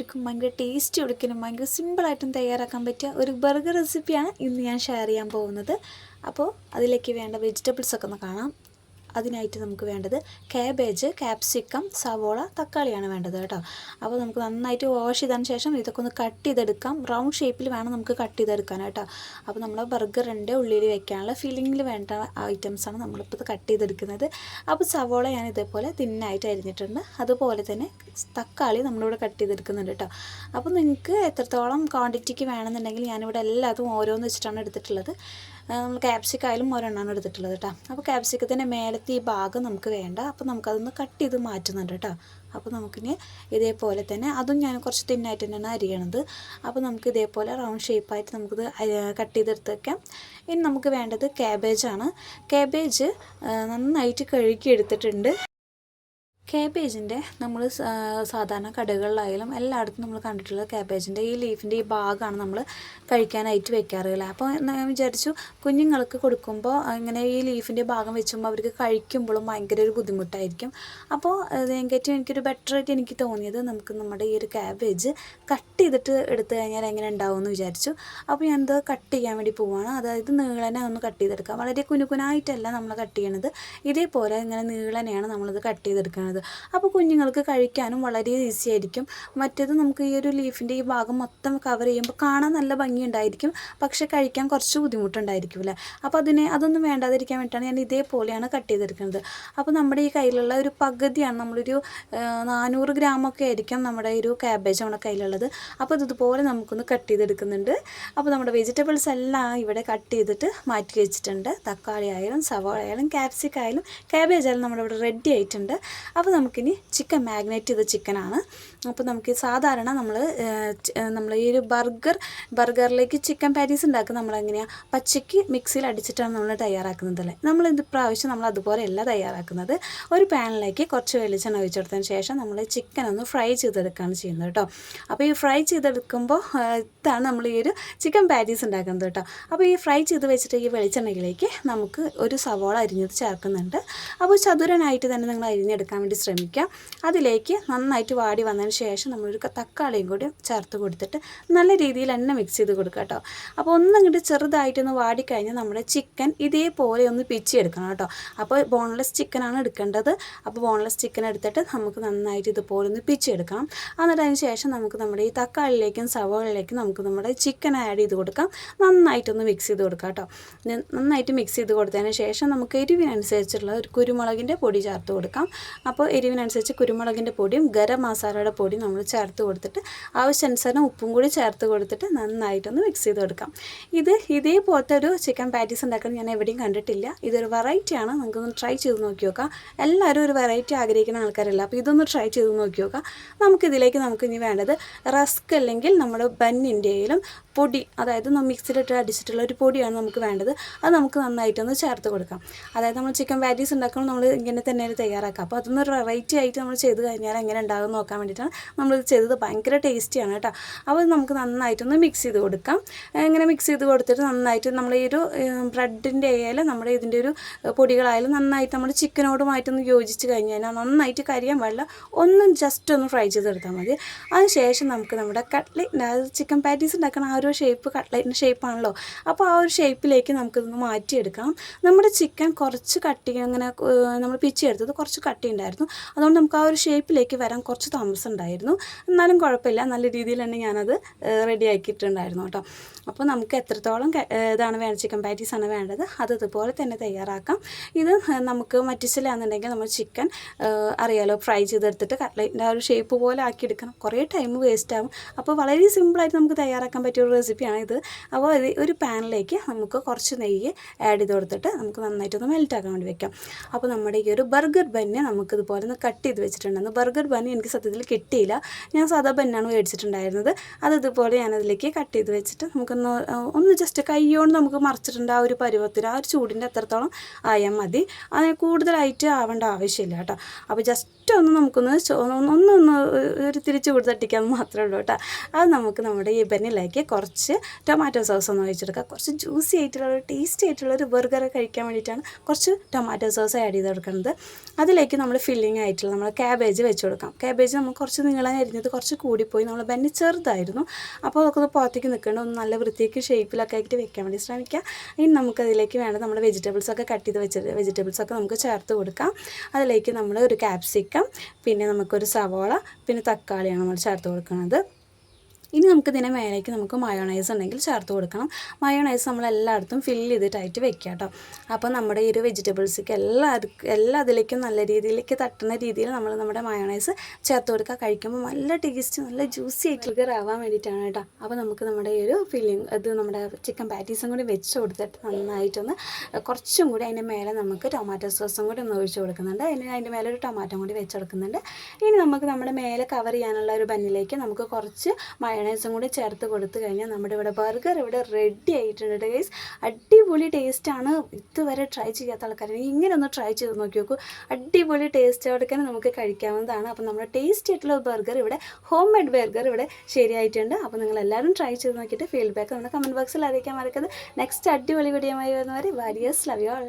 എല്ലാവർക്കും ഭയങ്കര ടേസ്റ്റി ഒടുക്കലും ഭയങ്കര സിമ്പിളായിട്ടും തയ്യാറാക്കാൻ പറ്റിയ ഒരു ബർഗർ റെസിപ്പിയാണ് ഇന്ന് ഞാൻ ഷെയർ ചെയ്യാൻ പോകുന്നത്. അപ്പോൾ അതിലേക്ക് വേണ്ട വെജിറ്റബിൾസൊക്കെ ഒന്ന് കാണാം. അതിനായിട്ട് നമുക്ക് വേണ്ടത് കാബേജ്, ക്യാപ്സിക്കം, സവോള, തക്കാളിയാണ് വേണ്ടത് കേട്ടോ. അപ്പോൾ നമുക്ക് നന്നായിട്ട് വാഷ് ചെയ്തതിന് ശേഷം ഇതൊക്കെ ഒന്ന് കട്ട് ചെയ്തെടുക്കാം. റൗണ്ട് ഷേപ്പിൽ വേണം നമുക്ക് കട്ട് ചെയ്തെടുക്കാൻ കേട്ടോ. അപ്പോൾ നമ്മൾ ബർഗറിൻ്റെ ഉള്ളിൽ വെക്കാനുള്ള ഫില്ലിങ്ങിൽ വേണ്ട ഐറ്റംസാണ് നമ്മളിപ്പോൾ ഇത് കട്ട് ചെയ്തെടുക്കുന്നത്. അപ്പോൾ സവോള ഞാൻ ഇതേപോലെ തിന്നായിട്ട് അരിഞ്ഞിട്ടുണ്ട്. അതുപോലെ തന്നെ തക്കാളി നമ്മളിവിടെ കട്ട് ചെയ്തെടുക്കുന്നുണ്ട് കേട്ടോ. അപ്പോൾ നിങ്ങൾക്ക് എത്രത്തോളം ക്വാണ്ടിറ്റിക്ക് വേണമെന്നുണ്ടെങ്കിൽ ഞാനിവിടെ എല്ലാതും ഓരോന്ന് വെച്ചിട്ടാണ് എടുത്തിട്ടുള്ളത്. നമ്മൾ ക്യാപ്സിക്കായാലും ഒരെണ്ണമാണ് എടുത്തിട്ടുള്ളത് കേട്ടോ. അപ്പോൾ ക്യാപ്സിക്കത്തിൻ്റെ മേലത്തെ ഈ ഭാഗം നമുക്ക് വേണ്ട. അപ്പോൾ നമുക്കതൊന്ന് കട്ട് ചെയ്ത് മാറ്റുന്നുണ്ട് കേട്ടോ. അപ്പോൾ നമുക്കിനി ഇതേപോലെ തന്നെ അതും ഞാൻ കുറച്ച് തിന്നായിട്ട് തന്നെയാണ് അരിയണത്. അപ്പോൾ നമുക്ക് ഇതേപോലെ റൗണ്ട് ഷേപ്പായിട്ട് നമുക്കിത് കട്ട് ചെയ്തെടുത്ത് വയ്ക്കാം. ഇനി നമുക്ക് വേണ്ടത് ക്യാബേജാണ്. ക്യാബേജ് നന്നായിട്ട് കഴുകി എടുത്തിട്ടുണ്ട്. കാബേജിൻ്റെ നമ്മൾ സാധാരണ കടകളിലായാലും എല്ലായിടത്തും നമ്മൾ കണ്ടിട്ടുള്ളത് കാബേജിൻ്റെ ഈ ലീഫിൻ്റെ ഈ ഭാഗമാണ് നമ്മൾ കഴിക്കാനായിട്ട് വെക്കാറുള്ളത്. അപ്പോൾ ഞാൻ വിചാരിച്ചു കുഞ്ഞുങ്ങൾക്ക് കൊടുക്കുമ്പോൾ ഇങ്ങനെ ഈ ലീഫിൻ്റെ ഭാഗം വെച്ചുമ്പോൾ അവർക്ക് കഴിക്കുമ്പോഴും ഭയങ്കര ഒരു ബുദ്ധിമുട്ടായിരിക്കും. അപ്പോൾ എനിക്കൊരു ബെറ്ററായിട്ട് എനിക്ക് തോന്നിയത് നമുക്ക് നമ്മുടെ ഈ ഒരു കാബേജ് കട്ട് ചെയ്തിട്ട് എടുത്തു കഴിഞ്ഞാൽ എങ്ങനെ ഉണ്ടാവുമെന്ന് വിചാരിച്ചു. അപ്പോൾ ഞാനത് കട്ട് ചെയ്യാൻ വേണ്ടി പോവുകയാണ്. അതായത് നീളനെ ഒന്ന് കട്ട് ചെയ്തെടുക്കാം. വളരെ കുനുകുനായിട്ടല്ല നമ്മൾ കട്ട് ചെയ്യണത്, ഇതേപോലെ ഇങ്ങനെ നീളനെയാണ് നമ്മളിത് കട്ട് ചെയ്തെടുക്കുന്നത്. അപ്പോൾ കുഞ്ഞുങ്ങൾക്ക് കഴിക്കാനും വളരെ ഈസി ആയിരിക്കും. മറ്റേത് നമുക്ക് ഈ ഒരു ലീഫിൻ്റെ ഈ ഭാഗം മൊത്തം കവർ ചെയ്യുമ്പോൾ കാണാൻ നല്ല ഭംഗിയുണ്ടായിരിക്കും, പക്ഷേ കഴിക്കാൻ കുറച്ച് ബുദ്ധിമുട്ടുണ്ടായിരിക്കും അല്ലേ. അപ്പോൾ അതൊന്നും വേണ്ടാതിരിക്കാൻ വേണ്ടിയിട്ടാണ് ഞാൻ ഇതേപോലെയാണ് കട്ട് ചെയ്തെടുക്കുന്നത്. അപ്പോൾ നമ്മുടെ ഈ കയ്യിലുള്ള ഒരു പകുതിയാണ്, നമ്മളൊരു 400 ഗ്രാമൊക്കെ ആയിരിക്കും നമ്മുടെ ഒരു ക്യാബേജ് നമ്മുടെ കയ്യിലുള്ളത്. അപ്പോൾ ഇതുപോലെ നമുക്കൊന്ന് കട്ട് ചെയ്തെടുക്കുന്നുണ്ട്. അപ്പോൾ നമ്മുടെ വെജിറ്റബിൾസ് എല്ലാം ഇവിടെ കട്ട് ചെയ്തിട്ട് മാറ്റി വെച്ചിട്ടുണ്ട്. തക്കാളി ആയാലും സവാള ആയാലും ക്യാപ്സിക്കായാലും ക്യാബേജ് ആയാലും നമ്മുടെ ഇവിടെ റെഡി ആയിട്ടുണ്ട്. അപ്പോൾ നമുക്കിനി ചിക്കൻ മാഗ്നേറ്റ് ചെയ്ത ചിക്കനാണ്. അപ്പോൾ നമുക്ക് സാധാരണ നമ്മൾ ഈ ഒരു ബർഗറിലേക്ക് ചിക്കൻ പാറ്റീസ് ഉണ്ടാക്കുക നമ്മളെങ്ങനെയാണ് പച്ചയ്ക്ക് മിക്സിയിൽ അടിച്ചിട്ടാണ് നമ്മൾ തയ്യാറാക്കുന്നതല്ലേ. ഇത് പ്രാവശ്യം നമ്മൾ അതുപോലെയല്ല തയ്യാറാക്കുന്നത്. ഒരു പാനിലേക്ക് കുറച്ച് വെളിച്ചെണ്ണ ഒഴിച്ചെടുത്തതിന് ശേഷം നമ്മൾ ചിക്കൻ ഒന്ന് ഫ്രൈ ചെയ്തെടുക്കുകയാണ് ചെയ്യുന്നത് കേട്ടോ. അപ്പോൾ ഈ ഫ്രൈ ചെയ്തെടുക്കുമ്പോൾ ഇതാണ് നമ്മൾ ഈ ഒരു ചിക്കൻ പാറ്റീസ് ഉണ്ടാക്കുന്നത് കേട്ടോ. അപ്പോൾ ഈ ഫ്രൈ ചെയ്ത് വെച്ചിട്ട് ഈ വെളിച്ചെണ്ണയിലേക്ക് നമുക്ക് ഒരു സവാള അരിഞ്ഞത് ചേർക്കുന്നുണ്ട്. അപ്പോൾ ചതുരനായിട്ട് തന്നെ നിങ്ങൾ അരിഞ്ഞെടുക്കാൻ വേണ്ടി ശ്രമിക്കുക. അതിലേക്ക് നന്നായിട്ട് വാടി വന്നതിന് ശേഷം നമ്മളൊരു തക്കാളിയും കൂടി ചേർത്ത് കൊടുത്തിട്ട് നല്ല രീതിയിൽ തന്നെ മിക്സ് ചെയ്ത് കൊടുക്കുക കേട്ടോ. അപ്പോൾ ഒന്നിങ്ങോട്ട് ചെറുതായിട്ടൊന്ന് വാടിക്കഴിഞ്ഞാൽ നമ്മുടെ ചിക്കൻ ഇതേപോലെ ഒന്ന് പിച്ചിയെടുക്കണം കേട്ടോ. അപ്പോൾ ബോൺലെസ് ചിക്കനാണ് എടുക്കേണ്ടത്. അപ്പോൾ ബോൺലെസ് ചിക്കൻ എടുത്തിട്ട് നമുക്ക് നന്നായിട്ട് ഇതുപോലെ ഒന്ന് പിച്ചിയെടുക്കണം. എന്നിട്ട് അതിന് ശേഷം നമുക്ക് നമ്മുടെ ഈ തക്കാളിയിലേക്കും സവാളയിലേക്കും നമുക്ക് നമ്മുടെ ചിക്കൻ ആഡ് ചെയ്ത് കൊടുക്കാം. നന്നായിട്ടൊന്ന് മിക്സ് ചെയ്ത് കൊടുക്കാം കേട്ടോ. നന്നായിട്ട് മിക്സ് ചെയ്ത് കൊടുത്തതിന് ശേഷം നമുക്ക് എരിവിനനുസരിച്ചുള്ള ഒരു കുരുമുളകിൻ്റെ പൊടി ചേർത്ത് കൊടുക്കാം. അപ്പോൾ എരിവിനനുസരിച്ച് കുരുമുളകിൻ്റെ പൊടിയും ഗരം മസാലയുടെ പൊടിയും നമ്മൾ ചേർത്ത് കൊടുത്തിട്ട് ആവശ്യാനുസരണം ഉപ്പും കൂടി ചേർത്ത് കൊടുത്തിട്ട് നന്നായിട്ടൊന്ന് മിക്സ് ചെയ്ത് കൊടുക്കാം. ഇതേപോലത്തെ ഒരു ചിക്കൻ പാറ്റീസ് ഉണ്ടാക്കുന്നത് ഞാൻ എവിടെയും കണ്ടിട്ടില്ല. ഇതൊരു വെറൈറ്റിയാണ്. നമുക്കൊന്ന് ട്രൈ ചെയ്ത് നോക്കി നോക്കാം. എല്ലാവരും ഒരു വെറൈറ്റി ആഗ്രഹിക്കുന്ന ആൾക്കാരല്ല. അപ്പോൾ ഇതൊന്ന് ട്രൈ ചെയ്ത് നോക്കി നോക്കാം. നമുക്കിതിലേക്ക് ഇനി വേണ്ടത് റസ്ക് അല്ലെങ്കിൽ നമ്മുടെ ബന്നിൻ്റെയിലും പൊടി, അതായത് മിക്സിയിലിട്ട് അടിച്ചിട്ടുള്ള ഒരു പൊടിയാണ് നമുക്ക് വേണ്ടത്. അത് നമുക്ക് നന്നായിട്ടൊന്ന് ചേർത്ത് കൊടുക്കാം. അതായത് നമ്മൾ ചിക്കൻ പാറ്റീസ് ഉണ്ടാക്കുമ്പോൾ നമ്മൾ ഇങ്ങനെ തന്നെ തയ്യാറാക്കാം. അപ്പോൾ അതൊന്നൊരു വെറൈറ്റി ആയിട്ട് നമ്മൾ ചെയ്ത് കഴിഞ്ഞാൽ എങ്ങനെ ഉണ്ടാകും നോക്കാൻ വേണ്ടിയിട്ടാണ് നമ്മളിത് ചെയ്തത്. ഭയങ്കര ടേസ്റ്റിയാണ് കേട്ടോ. അപ്പോൾ നമുക്ക് നന്നായിട്ടൊന്ന് മിക്സ് ചെയ്ത് കൊടുക്കാം. ഇങ്ങനെ മിക്സ് ചെയ്ത് കൊടുത്തിട്ട് നന്നായിട്ട് നമ്മൾ ഈ ഒരു ബ്രെഡിൻ്റെ ആയാലും നമ്മുടെ ഇതിൻ്റെ ഒരു പൊടികളായാലും നന്നായിട്ട് നമ്മൾ ചിക്കനോടുമായിട്ടൊന്ന് യോജിച്ച് കഴിഞ്ഞ് കഴിഞ്ഞാൽ നന്നായിട്ട് കരിയാൻ പാടില്ല, ഒന്നും ജസ്റ്റ് ഒന്ന് ഫ്രൈ ചെയ്തെടുത്താൽ മതി. അതിനുശേഷം നമുക്ക് നമ്മുടെ കട്ട്ലേറ്റ്, അതായത് ചിക്കൻ പാറ്റീസ് ഉണ്ടാക്കുന്ന ആ ഒരു ഷേപ്പ് കട്ട്ലേറ്റിൻ്റെ ഷേപ്പാണല്ലോ. അപ്പോൾ ആ ഒരു ഷേപ്പിലേക്ക് നമുക്കിതൊന്ന് മാറ്റിയെടുക്കാം. നമ്മുടെ ചിക്കൻ കുറച്ച് കട്ടി, അങ്ങനെ നമ്മൾ പിച്ചെടുത്തത് കുറച്ച് കട്ടി ഉണ്ടായിരുന്നു. അതുകൊണ്ട് നമുക്ക് ആ ഒരു ഷേപ്പിലേക്ക് വരാൻ കുറച്ച് താമസം ഉണ്ടായിരുന്നു. എന്നാലും കുഴപ്പമില്ല, നല്ല രീതിയിൽ തന്നെ ഞാനത് റെഡി ആക്കിയിട്ടുണ്ടായിരുന്നു കേട്ടോ. അപ്പോൾ നമുക്ക് എത്രത്തോളം ഇതാണ് വേണ്ടത്, ചിക്കൻ പാറ്റീസാണ് വേണ്ടത്, അത് ഇതുപോലെ തന്നെ തയ്യാറാക്കാം. ഇത് നമുക്ക് മറ്റിച്ചില്ലാന്നുണ്ടെങ്കിൽ നമ്മൾ ചിക്കൻ അറിയാലോ ഫ്രൈ ചെയ്തെടുത്തിട്ട് കട്ട്ലേറ്റിൻ്റെ ആ ഒരു ഷേപ്പ് പോലെ ആക്കിയെടുക്കണം. കുറേ ടൈം വേസ്റ്റ് ആകും. അപ്പോൾ വളരെ സിമ്പിളായിട്ട് നമുക്ക് തയ്യാറാക്കാൻ പറ്റിയ ഒരു റെസിപ്പിയാണ് ഇത്. അപ്പോൾ ഒരു പാനിലേക്ക് നമുക്ക് കുറച്ച് നെയ്യ് ആഡ് ചെയ്ത് കൊടുത്തിട്ട് നമുക്ക് നന്നായിട്ടൊന്ന് മെൽറ്റാക്കാൻ വേണ്ടി വെക്കാം. അപ്പോൾ നമ്മുടെ ഈ ഒരു ബർഗർ ബന്നെ നമുക്കിതുപോലെ ഒന്ന് കട്ട് ചെയ്ത് വെച്ചിട്ടുണ്ടെന്ന്. ബർഗർ ബന്ന് എനിക്ക് സത്യത്തിൽ കിട്ടിയില്ല, ഞാൻ സാധാ ബന്നാണ് മേടിച്ചിട്ടുണ്ടായിരുന്നത്. അത് ഇതുപോലെ ഞാനതിലേക്ക് കട്ട് ചെയ്ത് വെച്ചിട്ട് നമുക്ക് നമുക്കൊന്ന് ഒന്ന് ജസ്റ്റ് കൈയോണ്ട് നമുക്ക് മറിച്ചിട്ടുണ്ട് ആ ഒരു പരുവത്തിന്, ആ ഒരു ചൂടിൻ്റെ അത്രത്തോളം ആയാൽ മതി. അതിന് കൂടുതലായിട്ട് ആവേണ്ട ആവശ്യമില്ല കേട്ടോ. അപ്പോൾ ജസ്റ്റ് ഒന്ന് നമുക്കൊന്ന് ഒന്നൊന്ന് ഒരു തിരിച്ച് ചൂട് തട്ടിക്കാൻ മാത്രമേ ഉള്ളൂ കേട്ടോ. അത് നമുക്ക് നമ്മുടെ ഈ ബന്നിലേക്ക് കുറച്ച് ടൊമാറ്റോ സോസ് ഒന്ന് ഒഴിച്ചെടുക്കുക. കുറച്ച് ജ്യൂസി ആയിട്ടുള്ള ഒരു ടേസ്റ്റി ആയിട്ടുള്ള ഒരു ബർഗർ കഴിക്കാൻ വേണ്ടിയിട്ടാണ് കുറച്ച് ടൊമാറ്റോ സോസ് ആഡ് ചെയ്ത് കൊടുക്കുന്നത്. അതിലേക്ക് നമ്മൾ ഫില്ലിംഗ് ആയിട്ടുള്ള നമ്മൾ ക്യാബേജ് വെച്ച് കൊടുക്കാം. ക്യാബേജ് നമ്മൾ കുറച്ച് നീളൻ അരിഞ്ഞത് കുറച്ച് കൂടിപ്പോയി, നമ്മൾ ബന്നി ചെറുതായിരുന്നു. അപ്പോൾ അതൊക്കെ ഒന്ന് പുറത്തേക്ക് നിൽക്കേണ്ട, ഒന്ന് നല്ല വൃത്തിക്ക് ഷേപ്പിലൊക്കെ ആയിട്ട് വെക്കാൻ വേണ്ടി ശ്രമിക്കുക. ഇനി നമുക്കതിലേക്ക് വേണ്ട നമ്മുടെ വെജിറ്റബിൾസൊക്കെ കട്ട് ചെയ്ത് വെച്ചിട്ട് വെജിറ്റബിൾസൊക്കെ നമുക്ക് ചേർത്ത് കൊടുക്കാം. അതിലേക്ക് നമ്മൾ ഒരു ക്യാപ്സിക്കം, പിന്നെ നമുക്കൊരു സവോള, പിന്നെ തക്കാളിയാണ് നമ്മൾ ചേർത്ത് കൊടുക്കുന്നത്. ഇനി നമുക്കിതിനെ മേലേക്ക് നമുക്ക് മയോണൈസ് ഉണ്ടെങ്കിൽ ചേർത്ത് കൊടുക്കണം. മയോണൈസ് നമ്മൾ എല്ലായിടത്തും ഫില്ല് ചെയ്തിട്ടായിട്ട് വെക്കുക കേട്ടോ. അപ്പോൾ നമ്മുടെ ഈ ഒരു വെജിറ്റബിൾസൊക്കെ എല്ലാ അതിലേക്കും നല്ല രീതിയിലേക്ക് തട്ടുന്ന രീതിയിൽ നമ്മൾ നമ്മുടെ മയോണൈസ് ചേർത്ത് കൊടുക്കുക. കഴിക്കുമ്പോൾ നല്ല ടേസ്റ്റ്, നല്ല ജ്യൂസി ആയിട്ട് ആവാൻ വേണ്ടിയിട്ടാണ് കേട്ടോ. അപ്പോൾ നമുക്ക് നമ്മുടെ ഈ ഒരു ഫില്ലിങ് അത് നമ്മുടെ ചിക്കൻ പാറ്റീസും കൂടി വെച്ച് കൊടുത്തിട്ട് നന്നായിട്ടൊന്ന് കുറച്ചും കൂടി അതിൻ്റെ മേലെ നമുക്ക് ടൊമാറ്റോ സോസും കൂടി ഒന്ന് ഒഴിച്ച് കൊടുക്കുന്നുണ്ട്. അതിൻ്റെ മേലെ ഒരു ടൊമാറ്റോ കൂടി വെച്ച് കൊടുക്കുന്നുണ്ട്. ഇനി നമുക്ക് നമ്മുടെ മേലെ കവർ ചെയ്യാനുള്ള ഒരു ബന്നിലേക്ക് നമുക്ക് കുറച്ച് മയോണൈസും കൂടി ചേർത്ത് കൊടുത്തു കഴിഞ്ഞാൽ നമ്മുടെ ഇവിടെ ബർഗർ ഇവിടെ റെഡി ആയിട്ടുണ്ട് ഗൈസ്. അടിപൊളി ടേസ്റ്റാണ്. ഇതുവരെ ട്രൈ ചെയ്യാത്ത ആൾക്കാർ ഇങ്ങനെ ഒന്ന് ട്രൈ ചെയ്ത് നോക്കി നോക്കൂ. അടിപൊളി ടേസ്റ്റോടെ തന്നെ നമുക്ക് കഴിക്കാവുന്നതാണ്. അപ്പോൾ നമ്മുടെ ടേസ്റ്റി ആയിട്ടുള്ള ബർഗർ ഇവിടെ, ഹോം മെയ്ഡ് ബർഗർ ഇവിടെ ശരിയായിട്ടുണ്ട്. അപ്പോൾ നിങ്ങൾ എല്ലാവരും ട്രൈ ചെയ്ത് നോക്കിയിട്ട് ഫീഡ്ബാക്ക് നമ്മുടെ കമൻറ്റ് ബോക്സിൽ അറിയിക്കാൻ മറക്കരുത്. നെക്സ്റ്റ് അടിപൊളി വീഡിയോയുമായി വരുന്നവരെ വാരിയേഴ്സ് ലവ് യു ഓൾ.